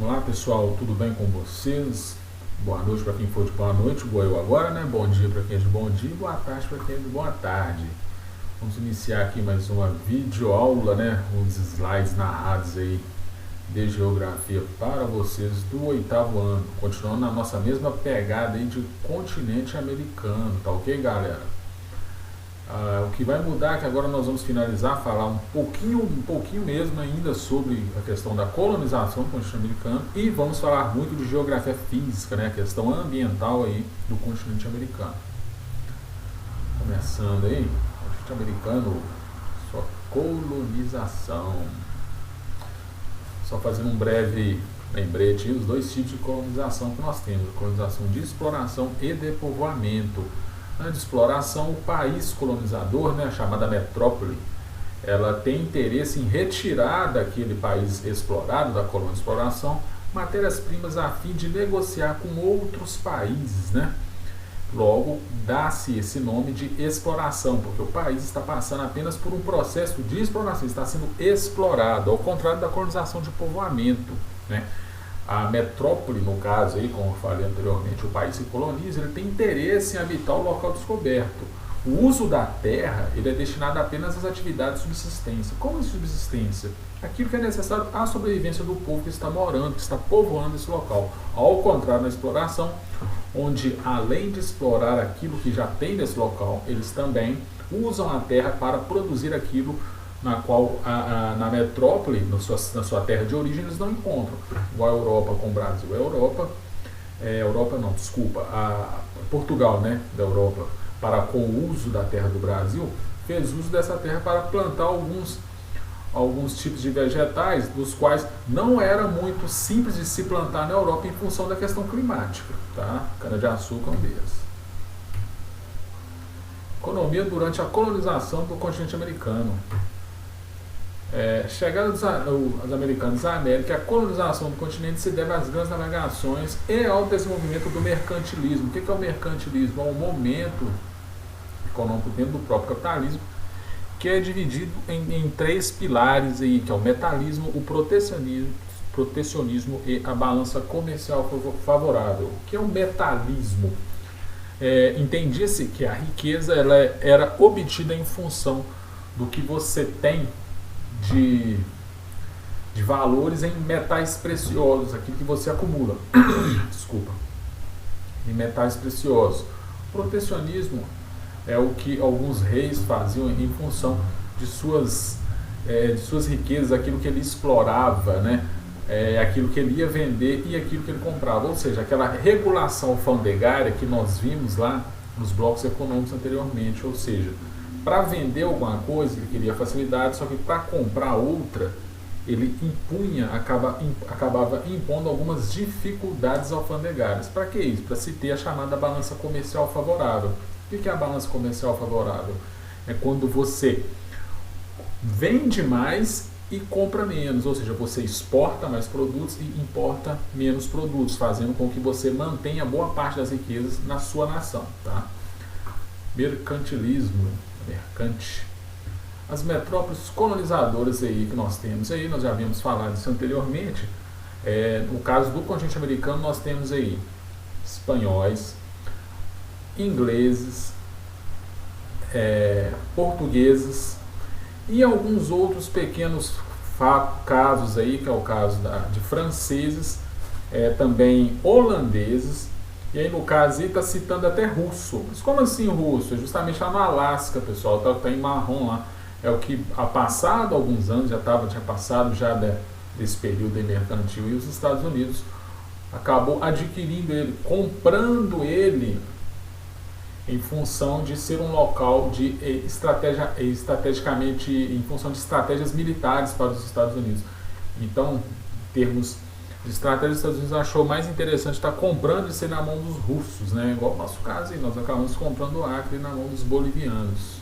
Vamos lá, pessoal, tudo bem com vocês? Boa noite para quem for de boa noite, boa eu agora, né? Bom dia para quem é de bom dia, boa tarde para quem é de boa tarde. Vamos iniciar aqui mais uma videoaula, né? Uns slides narrados aí de geografia para vocês do oitavo ano, continuando na nossa mesma pegada aí de continente americano, tá ok, galera? O que vai mudar é que agora nós vamos finalizar, falar um pouquinho mesmo ainda sobre a questão da colonização do continente americano e vamos falar muito de geografia física, né, a questão ambiental aí do continente americano. Começando aí, o continente americano, sua colonização. Só fazendo um breve lembrete, os dois tipos de colonização que nós temos, a colonização de exploração e de povoamento. Na de exploração, o país colonizador, né, a chamada metrópole, ela tem interesse em retirar daquele país explorado, da colônia de exploração, matérias-primas a fim de negociar com outros países, né? Logo, dá-se esse nome de exploração, porque o país está passando apenas por um processo de exploração, está sendo explorado, ao contrário da colonização de povoamento, né? A metrópole, no caso, aí, como eu falei anteriormente, o país se coloniza, ele tem interesse em habitar o local descoberto. O uso da terra ele é destinado apenas às atividades de subsistência. Como é subsistência? Aquilo que é necessário à sobrevivência do povo que está morando, que está povoando esse local. Ao contrário, na exploração, onde além de explorar aquilo que já tem nesse local, eles também usam a terra para produzir aquilo na qual na metrópole, na sua terra de origem, eles não encontram. Igual a Europa com o Brasil. Portugal, né, da Europa, com o uso da terra do Brasil, fez uso dessa terra para plantar alguns tipos de vegetais, dos quais não era muito simples de se plantar na Europa em função da questão climática. Tá? Cana-de-açúcar é um deles. Economia durante a colonização do continente americano. Chegada dos americanos à América, a colonização do continente se deve às grandes navegações e ao desenvolvimento do mercantilismo. O que é o mercantilismo? É um momento econômico dentro do próprio capitalismo que é dividido em três pilares, aí, que é o metalismo, o protecionismo e a balança comercial favorável. O que é o metalismo? Entendia-se que a riqueza ela era obtida em função do que você tem de valores em metais preciosos, aquilo que você acumula. Desculpa. Em metais preciosos. O protecionismo é o que alguns reis faziam em função de suas riquezas, aquilo que ele explorava, né? Aquilo que ele ia vender e aquilo que ele comprava. Ou seja, aquela regulação alfandegária que nós vimos lá nos blocos econômicos anteriormente. Ou seja, para vender alguma coisa ele queria facilidade, só que para comprar outra ele acabava impondo algumas dificuldades alfandegárias. Para que isso? Para se ter a chamada balança comercial favorável. O que é a balança comercial favorável? É quando você vende mais e compra menos, ou seja, você exporta mais produtos e importa menos produtos, fazendo com que você mantenha boa parte das riquezas na sua nação. Tá? Mercantilismo. As metrópoles colonizadoras aí que nós temos aí, nós já havíamos falado isso anteriormente. No caso do continente americano, nós temos aí espanhóis, ingleses, portugueses e alguns outros pequenos casos aí, que é o caso de franceses, também holandeses. E aí, no caso, está citando até russo. Mas como assim russo? É justamente lá no Alasca, pessoal. Está em marrom lá. É o que, passado alguns anos, tinha passado já desse período mercantil, e os Estados Unidos acabou adquirindo ele, comprando ele, em função de ser um local de estrategicamente, em função de estratégias militares para os Estados Unidos. Então, em termos de estratégia, os Estados Unidos achou mais interessante estar comprando isso na mão dos russos, né? Igual o nosso caso aí, nós acabamos comprando o Acre na mão dos bolivianos.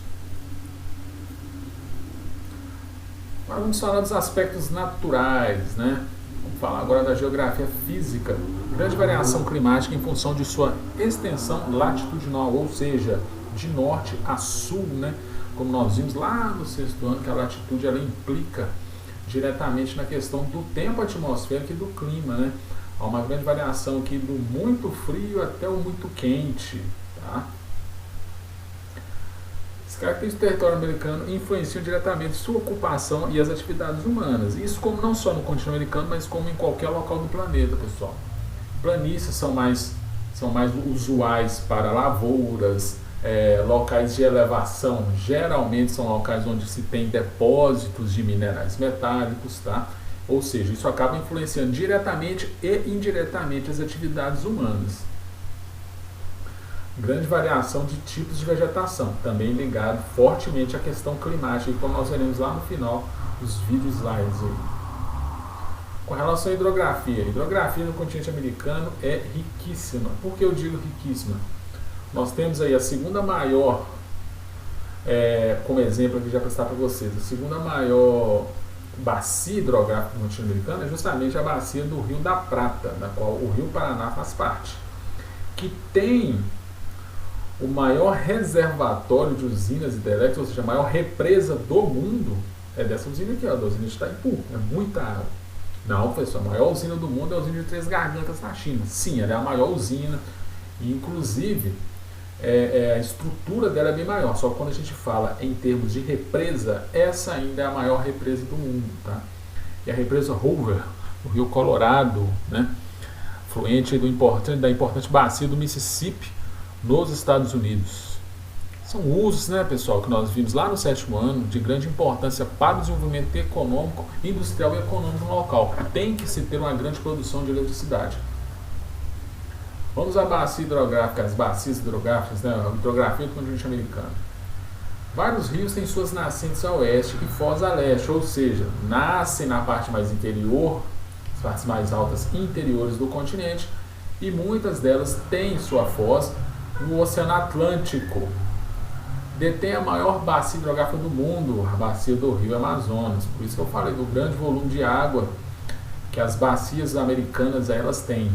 Agora vamos falar dos aspectos naturais, né? Vamos falar agora da geografia física. Grande variação climática em função de sua extensão latitudinal, ou seja, de norte a sul, né? Como nós vimos lá no sexto ano, que a latitude ela implica diretamente na questão do tempo atmosférico e do clima, né? Há uma grande variação aqui do muito frio até o muito quente, tá? As características do território americano influenciam diretamente sua ocupação e as atividades humanas. Isso como não só no continente americano, mas como em qualquer local do planeta, pessoal. Planícies são mais usuais para lavouras, locais de elevação geralmente são locais onde se tem depósitos de minerais metálicos, tá? Ou seja, isso acaba influenciando diretamente e indiretamente as atividades humanas. Grande variação de tipos de vegetação, também ligado fortemente à questão climática, como nós veremos lá no final dos vídeos slides aí. Com relação à hidrografia, a hidrografia no continente americano é riquíssima. Por que eu digo riquíssima? Nós temos aí a segunda maior, como exemplo aqui já para prestar para vocês, a segunda maior bacia hidrográfica do continente americano é justamente a bacia do Rio da Prata, da qual o Rio Paraná faz parte, que tem o maior reservatório de usinas hidrelétricas, ou seja, a maior represa do mundo, é dessa usina aqui, ó, da usina de Itaipu, é muita água. Não, pessoal, a maior usina do mundo é a usina de Três Gargantas na China. Sim, ela é a maior usina, e inclusive a estrutura dela é bem maior, só que quando a gente fala em termos de represa, essa ainda é a maior represa do mundo, tá? E a represa Hoover, no Rio Colorado, né, fluente da importante bacia do Mississippi, nos Estados Unidos. São usos, né, pessoal, que nós vimos lá no 7º ano, de grande importância para o desenvolvimento econômico, industrial e econômico no local. Tem que se ter uma grande produção de eletricidade. Vamos à bacia hidrográfica, as bacias hidrográficas, né, a hidrografia do continente americano. Vários rios têm suas nascentes a oeste e foz a leste, ou seja, nascem na parte mais interior, as partes mais altas interiores do continente, e muitas delas têm sua foz no Oceano Atlântico. Detém a maior bacia hidrográfica do mundo, a bacia do Rio Amazonas. Por isso que eu falei do grande volume de água que as bacias americanas elas têm.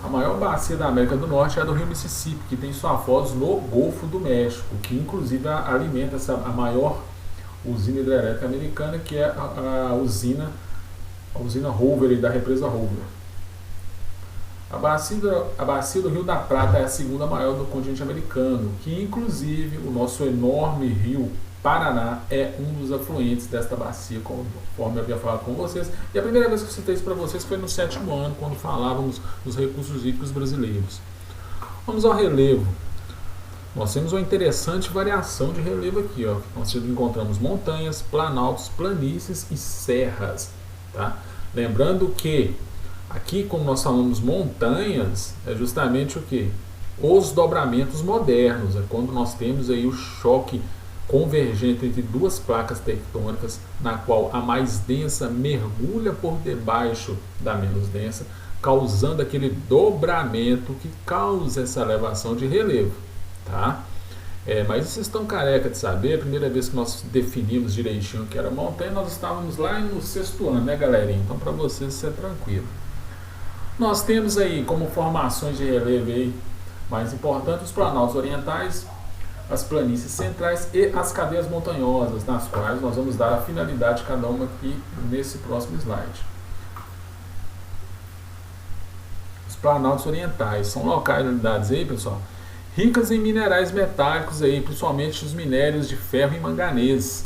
A maior bacia da América do Norte é a do Rio Mississippi, que tem sua foz no Golfo do México, que inclusive alimenta a maior usina hidrelétrica americana, que é a usina Hoover, da represa Hoover. A bacia do Rio da Prata é a segunda maior do continente americano, que inclusive o nosso enorme rio Paraná é um dos afluentes desta bacia, conforme eu havia falado com vocês. E a primeira vez que eu citei isso para vocês foi no 7º ano, quando falávamos dos recursos hídricos brasileiros. Vamos ao relevo. Nós temos uma interessante variação de relevo aqui, ó. Nós encontramos montanhas, planaltos, planícies e serras, tá? Lembrando que aqui, como nós falamos montanhas, é justamente o que? Os dobramentos modernos, é quando nós temos aí o choque convergente entre duas placas tectônicas, na qual a mais densa mergulha por debaixo da menos densa, causando aquele dobramento que causa essa elevação de relevo, tá? Mas vocês estão careca de saber, a primeira vez que nós definimos direitinho o que era montanha, nós estávamos lá no 6º ano, né, galerinha? Então, para vocês, isso é tranquilo. Nós temos aí como formações de relevo aí, mais importantes os planaltos orientais, as planícies centrais e as cadeias montanhosas, nas quais nós vamos dar a finalidade de cada uma aqui nesse próximo slide. Os planaltos orientais são localidades aí, pessoal, ricas em minerais metálicos aí, principalmente os minérios de ferro e manganês,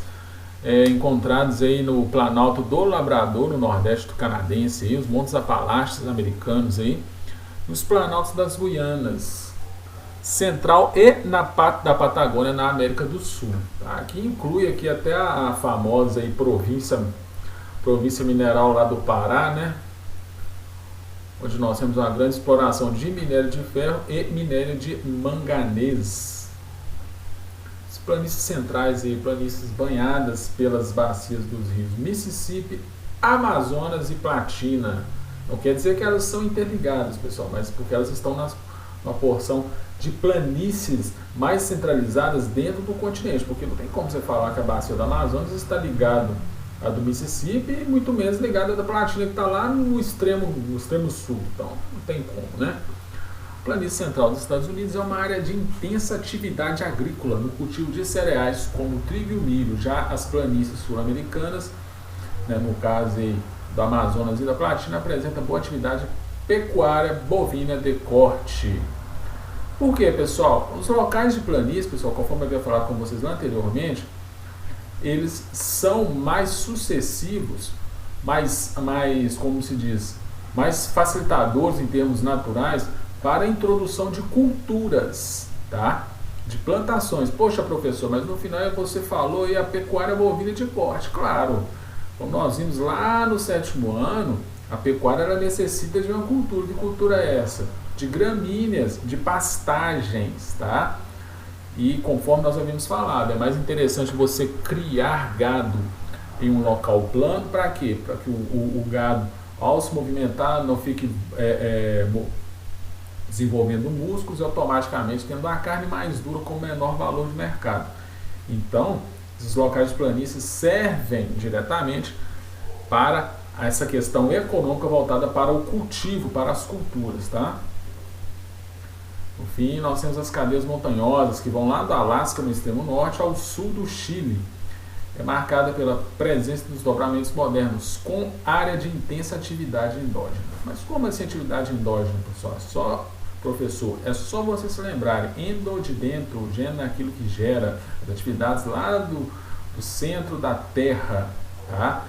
encontrados aí no Planalto do Labrador, no nordeste do canadense, aí, os Montes Apalaches americanos aí, os Planaltos das Guianas Central e da Patagônia na América do Sul, tá? Que inclui aqui até a famosa aí província mineral lá do Pará, né? Onde nós temos uma grande exploração de minério de ferro e minério de manganês. As planícies centrais e planícies banhadas pelas bacias dos rios Mississippi, Amazonas e Platina. Não quer dizer que elas são interligadas, pessoal, mas porque elas estão numa porção de planícies mais centralizadas dentro do continente, porque não tem como você falar que a bacia do Amazonas está ligada à do Mississippi e muito menos ligada à da Platina, que está lá no extremo sul, então não tem como, né? A planície central dos Estados Unidos é uma área de intensa atividade agrícola no cultivo de cereais como trigo e milho. Já as planícies sul-americanas né, no caso aí do Amazonas e da Platina, apresenta boa atividade pecuária bovina de corte. Por quê, pessoal? Os locais de planície, pessoal, conforme eu havia falado com vocês lá anteriormente, eles são mais sucessivos, mais, como se diz, mais facilitadores em termos naturais para a introdução de culturas, tá? De plantações. Poxa, professor, mas no final você falou aí a pecuária bovina de corte. Claro, como nós vimos lá no 7º ano, a pecuária ela necessita de uma cultura. Que cultura é essa? De gramíneas, de pastagens, tá? E conforme nós havíamos falado, é mais interessante você criar gado em um local plano, para quê? Para que o gado, ao se movimentar, não fique desenvolvendo músculos e automaticamente tendo uma carne mais dura com menor valor de mercado. Então, esses locais de planície servem diretamente para essa questão econômica voltada para o cultivo, para as culturas, tá? No fim, nós temos as cadeias montanhosas que vão lá do Alasca, no extremo norte, ao sul do Chile. É marcada pela presença dos desdobramentos modernos, com área de intensa atividade endógena. Mas como assim atividade endógena, pessoal? Professor, é só vocês se lembrarem, endo de dentro, geno é aquilo que gera, as atividades lá do centro da Terra, tá?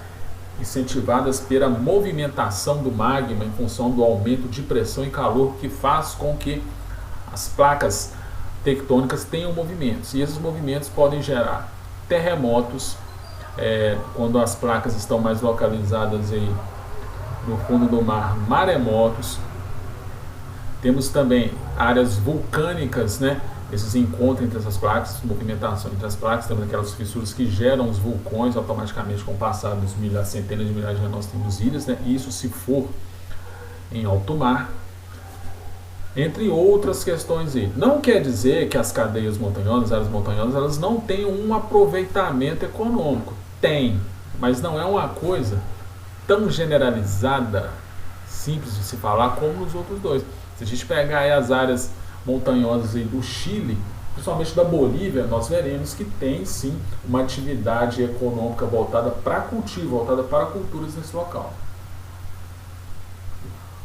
Incentivadas pela movimentação do magma em função do aumento de pressão e calor que faz com que as placas tectônicas tenham movimentos, e esses movimentos podem gerar terremotos, quando as placas estão mais localizadas aí no fundo do mar, maremotos. Temos também áreas vulcânicas, né? Esses encontros entre essas placas, movimentação entre as placas, temos aquelas fissuras que geram os vulcões automaticamente com o passar dos centenas de milhares de anos nós temos ilhas, né? Isso se for em alto mar. Entre outras questões aí. Não quer dizer que as cadeias montanhosas, as áreas montanhosas, elas não tenham um aproveitamento econômico. Tem, mas não é uma coisa tão generalizada, simples de se falar, como nos outros dois. Se a gente pegar aí as áreas montanhosas aí do Chile, principalmente da Bolívia, nós veremos que tem sim uma atividade econômica voltada para cultivo, voltada para culturas nesse local.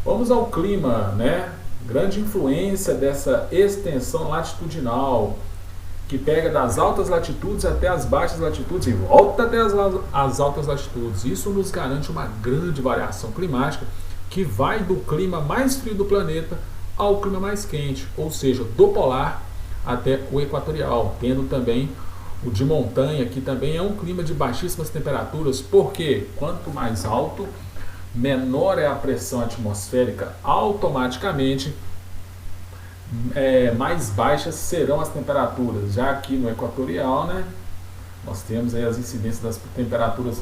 Vamos ao clima, né? Grande influência dessa extensão latitudinal, que pega das altas latitudes até as baixas latitudes e volta até as altas latitudes. Isso nos garante uma grande variação climática, que vai do clima mais frio do planeta ao clima mais quente, ou seja, do polar até o equatorial, tendo também o de montanha, que também é um clima de baixíssimas temperaturas, porque quanto mais alto, menor é a pressão atmosférica, automaticamente mais baixas serão as temperaturas. Já aqui no equatorial, né, nós temos aí as incidências das temperaturas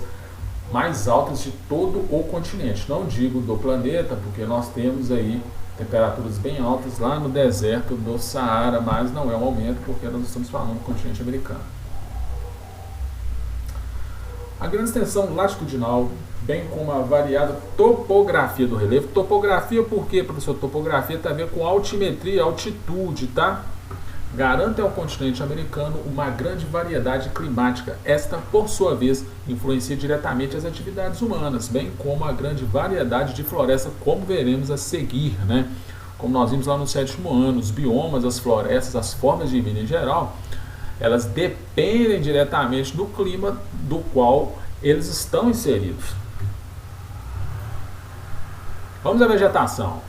mais altas de todo o continente. Não digo do planeta, porque nós temos aí temperaturas bem altas lá no deserto do Saara, mas não é um aumento, porque nós estamos falando do continente americano. A grande extensão latitudinal, bem como a variada topografia do relevo. Topografia por quê, professor? Topografia tem a ver com altimetria, altitude, tá? Garante ao continente americano uma grande variedade climática. Esta, por sua vez, influencia diretamente as atividades humanas, bem como a grande variedade de floresta, como veremos a seguir, né? Como nós vimos lá no 7º ano, os biomas, as florestas, as formas de vida em geral, elas dependem diretamente do clima do qual eles estão inseridos. Vamos à vegetação.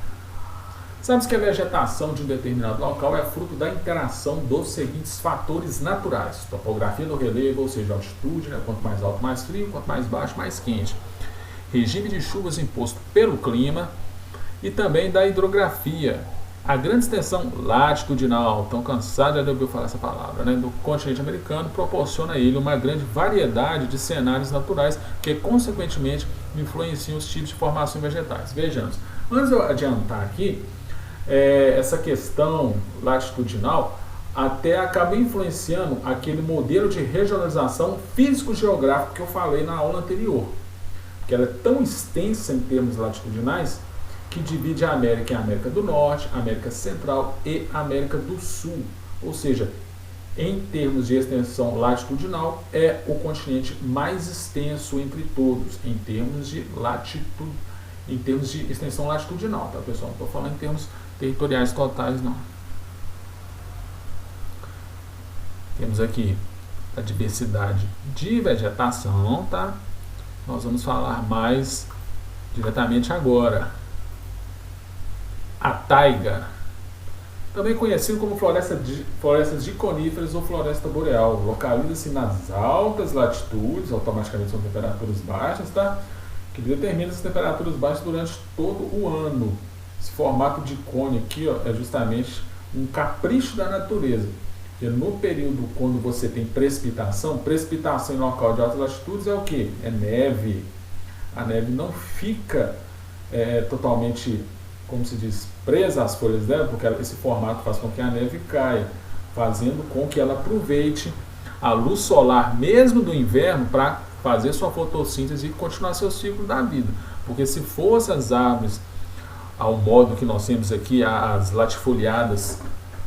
Sabemos que a vegetação de um determinado local é fruto da interação dos seguintes fatores naturais: topografia do relevo, ou seja, altitude, né? Quanto mais alto, mais frio, quanto mais baixo, mais quente. Regime de chuvas imposto pelo clima e também da hidrografia. A grande extensão latitudinal, tão cansado de ouvir falar essa palavra, né, do continente americano, proporciona a ele uma grande variedade de cenários naturais que, consequentemente, influenciam os tipos de formações vegetais. Vejamos, antes de eu adiantar aqui, essa questão latitudinal até acaba influenciando aquele modelo de regionalização físico-geográfico que eu falei na aula anterior, que ela é tão extensa em termos latitudinais que divide a América em América do Norte, América Central e América do Sul. Ou seja, Em termos de extensão latitudinal, é o continente mais extenso entre todos, em termos de extensão latitudinal, tá, pessoal? Não estou falando em termos territoriais totais, não. Temos aqui a diversidade de vegetação, tá? Nós vamos falar mais diretamente agora. A taiga, também conhecido como florestas de coníferas ou floresta boreal, localiza-se nas altas latitudes, automaticamente são temperaturas baixas, tá? Que determina as temperaturas baixas durante todo o ano. Esse formato de cone aqui, ó, é justamente um capricho da natureza. Porque no período quando você tem precipitação em local de altas latitudes é o que? É neve. A neve não fica totalmente, como se diz, presa às folhas dela, porque esse formato faz com que a neve caia, fazendo com que ela aproveite a luz solar mesmo do inverno para fazer sua fotossíntese e continuar seu ciclo da vida. Porque se fossem as árvores ao modo que nós temos aqui, as latifoliadas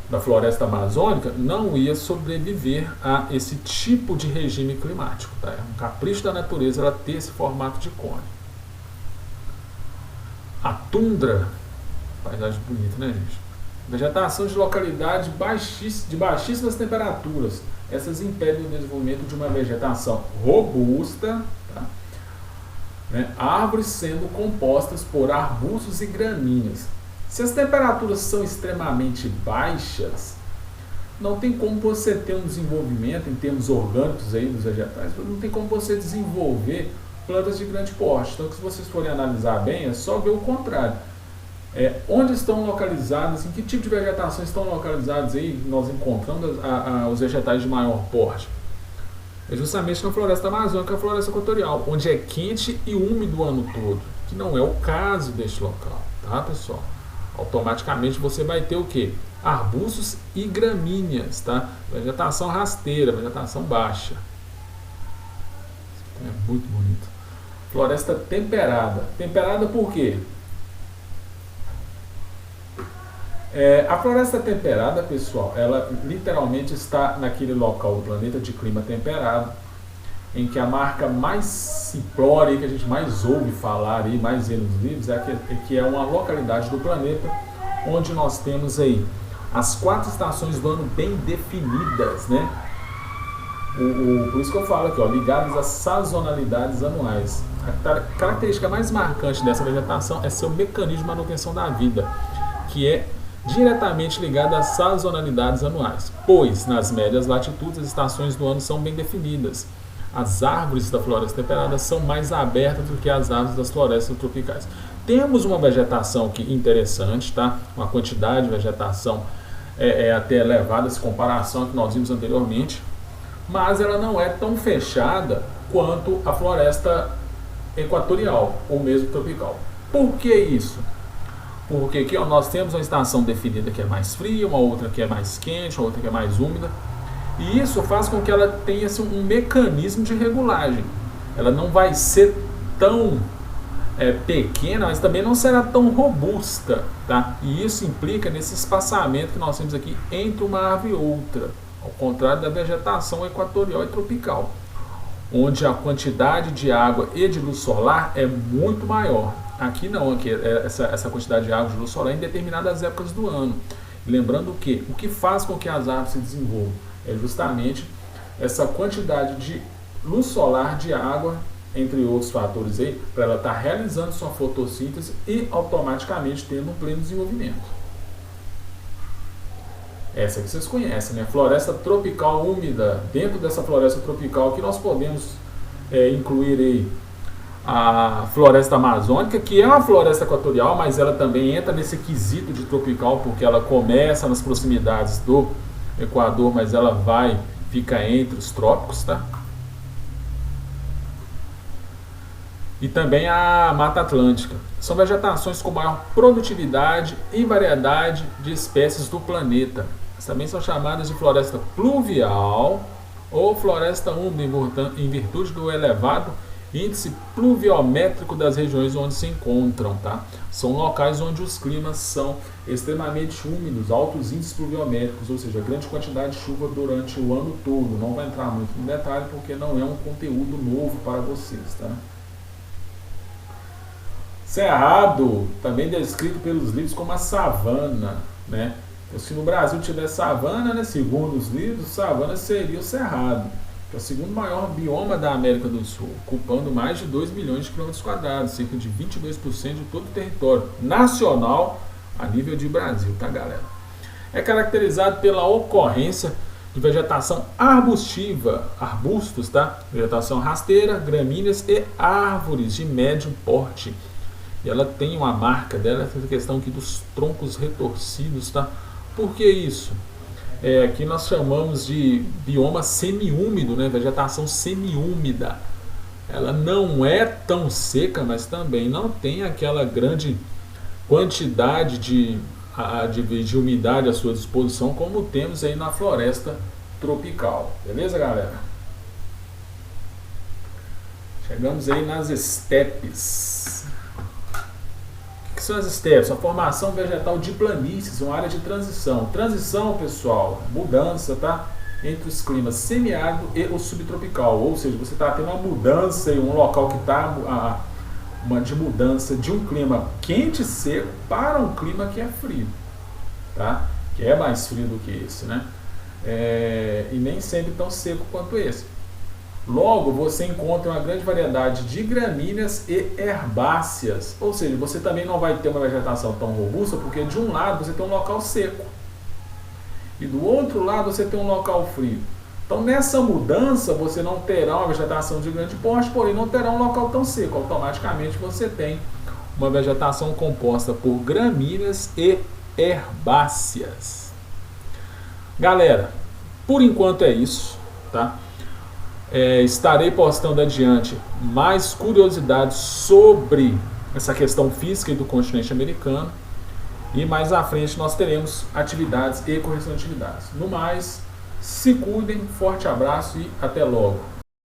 da floresta amazônica, não ia sobreviver a esse tipo de regime climático. Tá? É um capricho da natureza ela ter esse formato de cone. A tundra, paisagem bonita, né, gente? Vegetação de localidade de baixíssimas temperaturas. Essas impedem o desenvolvimento de uma vegetação robusta, tá? Né? Árvores sendo compostas por arbustos e gramíneas. Se as temperaturas são extremamente baixas, não tem como você ter um desenvolvimento em termos orgânicos aí dos vegetais, não tem como você desenvolver plantas de grande porte. Então, se vocês forem analisar bem, é só ver o contrário. Onde estão localizadas, em que tipo de vegetação estão localizadas aí, nós encontramos os vegetais de maior porte? É justamente na floresta amazônica, a floresta equatorial, onde é quente e úmido o ano todo, que não é o caso deste local, tá, pessoal? Automaticamente você vai ter o que? Arbustos e gramíneas, tá? Vegetação rasteira, vegetação baixa. É muito bonito. Floresta temperada. Temperada por quê? A floresta temperada, pessoal, ela literalmente está naquele local do planeta de clima temperado, em que a marca mais simplória que a gente mais ouve falar e mais vê nos livros que é uma localidade do planeta onde nós temos aí as 4 estações do ano bem definidas, né? Por isso que eu falo aqui, ó, ligadas às sazonalidades anuais. A característica mais marcante dessa vegetação é seu mecanismo de manutenção da vida, que é diretamente ligada às sazonalidades anuais, pois nas médias latitudes as estações do ano são bem definidas. As árvores da floresta temperada são mais abertas do que as árvores das florestas tropicais. Temos uma vegetação aqui interessante, tá? Uma quantidade de vegetação até elevada, essa comparação que nós vimos anteriormente, mas ela não é tão fechada quanto a floresta equatorial ou mesmo tropical. Por que isso? Porque aqui nós temos uma estação definida que é mais fria, uma outra que é mais quente, uma outra que é mais úmida. E isso faz com que ela tenha assim, um mecanismo de regulagem. Ela não vai ser tão pequena, mas também não será tão robusta. Tá? E isso implica nesse espaçamento que nós temos aqui entre uma árvore e outra. Ao contrário da vegetação equatorial e tropical, onde a quantidade de água e de luz solar é muito maior. Aqui não, aqui essa quantidade de água e de luz solar é em determinadas épocas do ano. Lembrando que o que faz com que as árvores se desenvolvam é justamente essa quantidade de luz solar, de água, entre outros fatores aí, para ela estar realizando sua fotossíntese e automaticamente tendo um pleno desenvolvimento. Essa que vocês conhecem, né? Floresta tropical úmida. Dentro dessa floresta tropical que nós podemos incluir aí a floresta amazônica, que é uma floresta equatorial, mas ela também entra nesse quesito de tropical, porque ela começa nas proximidades do Equador, mas ela fica entre os trópicos, tá? E também a Mata Atlântica. São vegetações com maior produtividade e variedade de espécies do planeta. Elas também são chamadas de floresta pluvial ou floresta úmida, em virtude do elevado Índice pluviométrico das regiões onde se encontram, tá? São locais onde os climas são extremamente úmidos, altos índices pluviométricos, ou seja, grande quantidade de chuva durante o ano todo. Não vai entrar muito no detalhe porque não é um conteúdo novo para vocês, tá? Cerrado, também descrito pelos livros como a savana, né? Então, se no Brasil tivesse savana, né, segundo os livros, savana seria o cerrado, que é o segundo maior bioma da América do Sul, ocupando mais de 2 milhões de quilômetros quadrados, cerca de 22% de todo o território nacional a nível de Brasil, tá, galera? É caracterizado pela ocorrência de vegetação arbustiva, arbustos, tá? Vegetação rasteira, gramíneas e árvores de médio porte. E ela tem uma marca dela, essa questão aqui dos troncos retorcidos, tá? Por que isso? Aqui nós chamamos de bioma semiúmido, né? Vegetação semiúmida. Ela não é tão seca, mas também não tem aquela grande quantidade de umidade à sua disposição, como temos aí na floresta tropical. Beleza, galera? Chegamos aí nas estepes. O que são as estepes? A formação vegetal de planícies, uma área de transição. Transição, pessoal, mudança, tá? Entre os climas semiárido e o subtropical. Ou seja, você está tendo uma mudança em um local que está de mudança de um clima quente e seco para um clima que é frio, tá? Que é mais frio do que esse, né? E nem sempre tão seco quanto esse. Logo, você encontra uma grande variedade de gramíneas e herbáceas, ou seja, você também não vai ter uma vegetação tão robusta, porque de um lado você tem um local seco e do outro lado você tem um local frio. Então, nessa mudança, você não terá uma vegetação de grande porte, porém não terá um local tão seco. Automaticamente você tem uma vegetação composta por gramíneas e herbáceas. Galera, por enquanto é isso, tá? Estarei postando adiante mais curiosidades sobre essa questão física do continente americano. E mais à frente nós teremos atividades e correção de atividades. No mais, se cuidem, forte abraço e até logo.